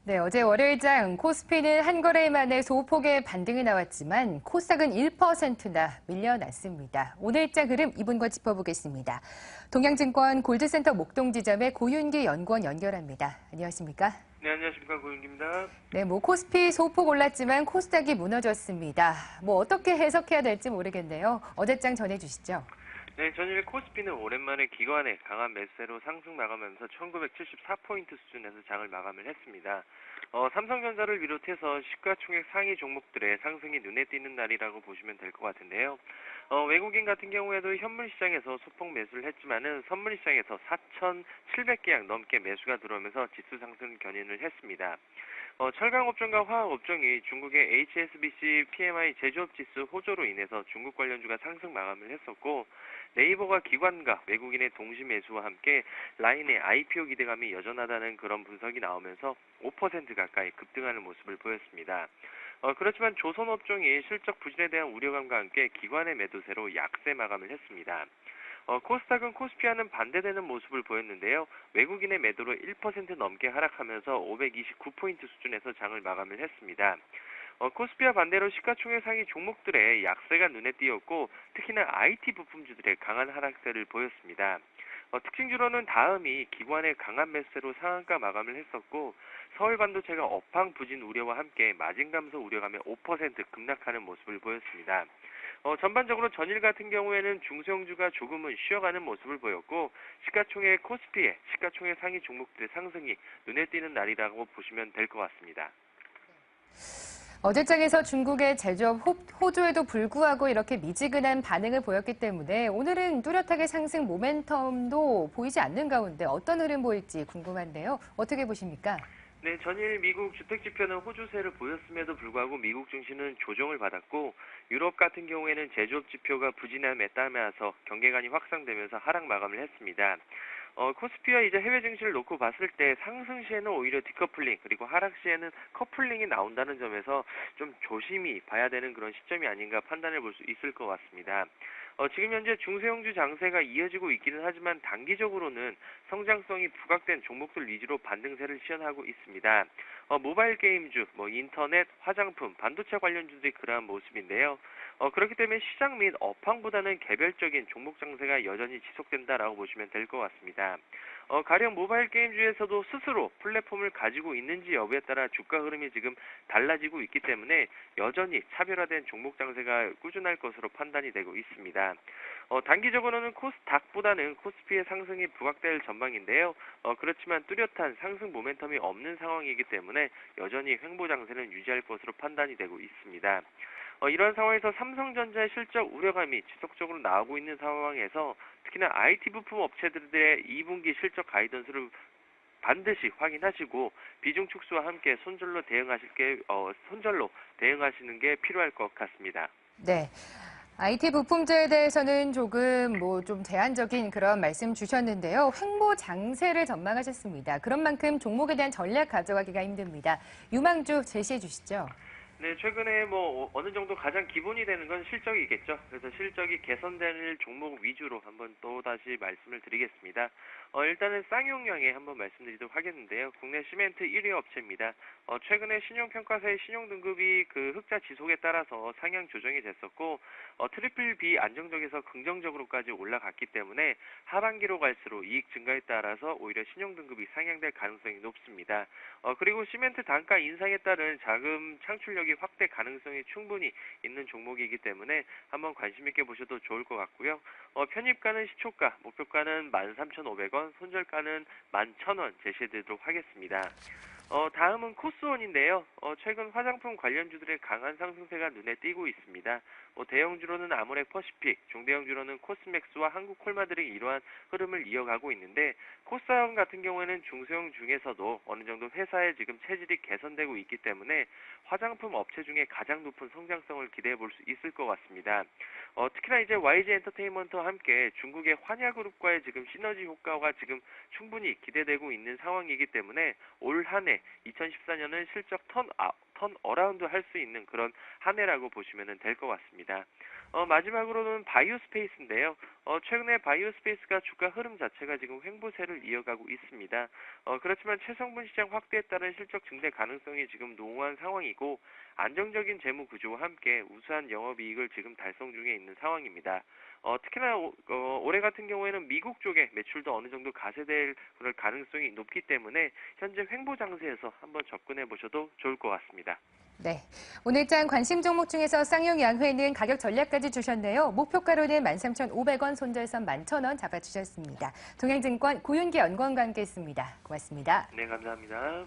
네, 어제 월요일장 코스피는 한 거래 만에 소폭의 반등이 나왔지만 코스닥은 1%나 밀려났습니다. 오늘장 흐름 이분과 짚어보겠습니다. 동양증권 골드센터 목동지점의 고윤기 연구원 연결합니다. 안녕하십니까? 네, 안녕하십니까. 고윤기입니다. 네, 코스피 소폭 올랐지만 코스닥이 무너졌습니다. 어떻게 해석해야 될지 모르겠네요. 어제장 전해주시죠. 네, 전일 코스피는 오랜만에 기관의 강한 매수세로 상승 마감하면서 1974포인트 수준에서 장을 마감을 했습니다. 삼성전자를 비롯해서 시가총액 상위 종목들의 상승이 눈에 띄는 날이라고 보시면 될 것 같은데요. 외국인 같은 경우에도 현물 시장에서 소폭 매수를 했지만은 선물 시장에서 4,700계약 넘게 매수가 들어오면서 지수 상승 견인을 했습니다. 철강 업종과 화학 업종이 중국의 HSBC PMI 제조업 지수 호조로 인해서 중국 관련주가 상승 마감을 했었고, 네이버가 기관과 외국인의 동시 매수와 함께 라인의 IPO 기대감이 여전하다는 그런 분석이 나오면서 5% 가까이 급등하는 모습을 보였습니다. 그렇지만 조선 업종이 실적 부진에 대한 우려감과 함께 기관의 매도세로 약세 마감을 했습니다. 코스닥은 코스피와는 반대되는 모습을 보였는데요. 외국인의 매도로 1% 넘게 하락하면서 529포인트 수준에서 장을 마감을 했습니다. 코스피와 반대로 시가총액 상위 종목들의 약세가 눈에 띄었고, 특히나 IT 부품주들의 강한 하락세를 보였습니다. 특징주로는 다음이 기관의 강한 매수세로 상한가 마감을 했었고, 서울반도체가 업황 부진 우려와 함께 마진 감소 우려감에 5% 급락하는 모습을 보였습니다. 전반적으로 전일 같은 경우에는 중소형주가 조금은 쉬어가는 모습을 보였고, 시가총액 코스피의 시가총액 상위 종목들의 상승이 눈에 띄는 날이라고 보시면 될 것 같습니다. 어제장에서 중국의 제조업 호조에도 불구하고 이렇게 미지근한 반응을 보였기 때문에 오늘은 뚜렷하게 상승 모멘텀도 보이지 않는 가운데 어떤 흐름 보일지 궁금한데요. 어떻게 보십니까? 네, 전일 미국 주택지표는 호주세를 보였음에도 불구하고 미국 증시는 조정을 받았고, 유럽 같은 경우에는 제조업 지표가 부진함에 따라서 경계간이 확산되면서 하락 마감을 했습니다. 코스피와 이제 해외 증시를 놓고 봤을 때 상승 시에는 오히려 디커플링, 그리고 하락 시에는 커플링이 나온다는 점에서 좀 조심히 봐야 되는 그런 시점이 아닌가 판단해 볼 수 있을 것 같습니다. 지금 현재 중소형주 장세가 이어지고 있기는 하지만 단기적으로는 성장성이 부각된 종목들 위주로 반등세를 시현하고 있습니다. 모바일 게임주, 인터넷, 화장품, 반도체 관련주들이 그러한 모습인데요. 그렇기 때문에 시장 및 업황보다는 개별적인 종목 장세가 여전히 지속된다라고 보시면 될 것 같습니다. 가령 모바일 게임주에서도 스스로 플랫폼을 가지고 있는지 여부에 따라 주가 흐름이 지금 달라지고 있기 때문에 여전히 차별화된 종목 장세가 꾸준할 것으로 판단이 되고 있습니다. 단기적으로는 코스닥보다는 코스피의 상승이 부각될 전망인데요. 그렇지만 뚜렷한 상승 모멘텀이 없는 상황이기 때문에 여전히 횡보 장세는 유지할 것으로 판단이 되고 있습니다. 이런 상황에서 삼성전자의 실적 우려감이 지속적으로 나오고 있는 상황에서 특히나 IT 부품 업체들의 2분기 실적 가이던스를 반드시 확인하시고 비중 축소와 함께 손절로 대응하시는 게 필요할 것 같습니다. 네. IT 부품주에 대해서는 조금 좀 제한적인 그런 말씀 주셨는데요. 횡보 장세를 전망하셨습니다. 그런 만큼 종목에 대한 전략 가져가기가 힘듭니다. 유망주 제시해 주시죠. 네, 최근에 어느 정도 가장 기본이 되는 건 실적이겠죠. 그래서 실적이 개선될 종목 위주로 한번 또 다시 말씀을 드리겠습니다. 일단은 쌍용량에 한번 말씀드리도록 하겠는데요. 국내 시멘트 1위 업체입니다. 최근에 신용평가사의 신용등급이 그 흑자 지속에 따라서 상향 조정이 됐었고, 트리플 B 안정적에서 긍정적으로까지 올라갔기 때문에 하반기로 갈수록 이익 증가에 따라서 오히려 신용등급이 상향될 가능성이 높습니다. 그리고 시멘트 단가 인상에 따른 자금 창출력이 확대 가능성이 충분히 있는 종목이기 때문에 한번 관심 있게 보셔도 좋을 것 같고요. 편입가는 시초가, 목표가는 13,500원, 손절가는 11,000원 제시해드리도록 하겠습니다. 다음은 코스원인데요. 최근 화장품 관련주들의 강한 상승세가 눈에 띄고 있습니다. 대형주로는 아모렉 퍼시픽, 중대형주로는 코스맥스와 한국콜마들이 이러한 흐름을 이어가고 있는데, 코스원 같은 경우에는 중소형 중에서도 어느 정도 회사의 지금 체질이 개선되고 있기 때문에 화장품 업체 중에 가장 높은 성장성을 기대해 볼 수 있을 것 같습니다. 특히나 이제 YG 엔터테인먼트와 함께 중국의 환야그룹과의 지금 시너지 효과가 지금 충분히 기대되고 있는 상황이기 때문에 올 한 해 2014년은 실적 턴 어라운드 할 수 있는 그런 한 해라고 보시면 될 것 같습니다. 마지막으로는 바이오 스페이스인데요. 최근에 바이오스페이스가 주가 흐름 자체가 지금 횡보세를 이어가고 있습니다. 그렇지만 체성분 시장 확대에 따른 실적 증대 가능성이 지금 농후한 상황이고 안정적인 재무 구조와 함께 우수한 영업이익을 지금 달성 중에 있는 상황입니다. 특히나 올해 같은 경우에는 미국 쪽에 매출도 어느 정도 가세될 그럴 가능성이 높기 때문에 현재 횡보 장세에서 한번 접근해 보셔도 좋을 것 같습니다. 네. 오늘장 관심 종목 중에서 쌍용 양회는 가격 전략까지 주셨네요. 목표가로는 13,500원, 손절선 11,000원 잡아주셨습니다. 동양증권 고윤기 연구원과 함께했습니다. 고맙습니다. 네, 감사합니다.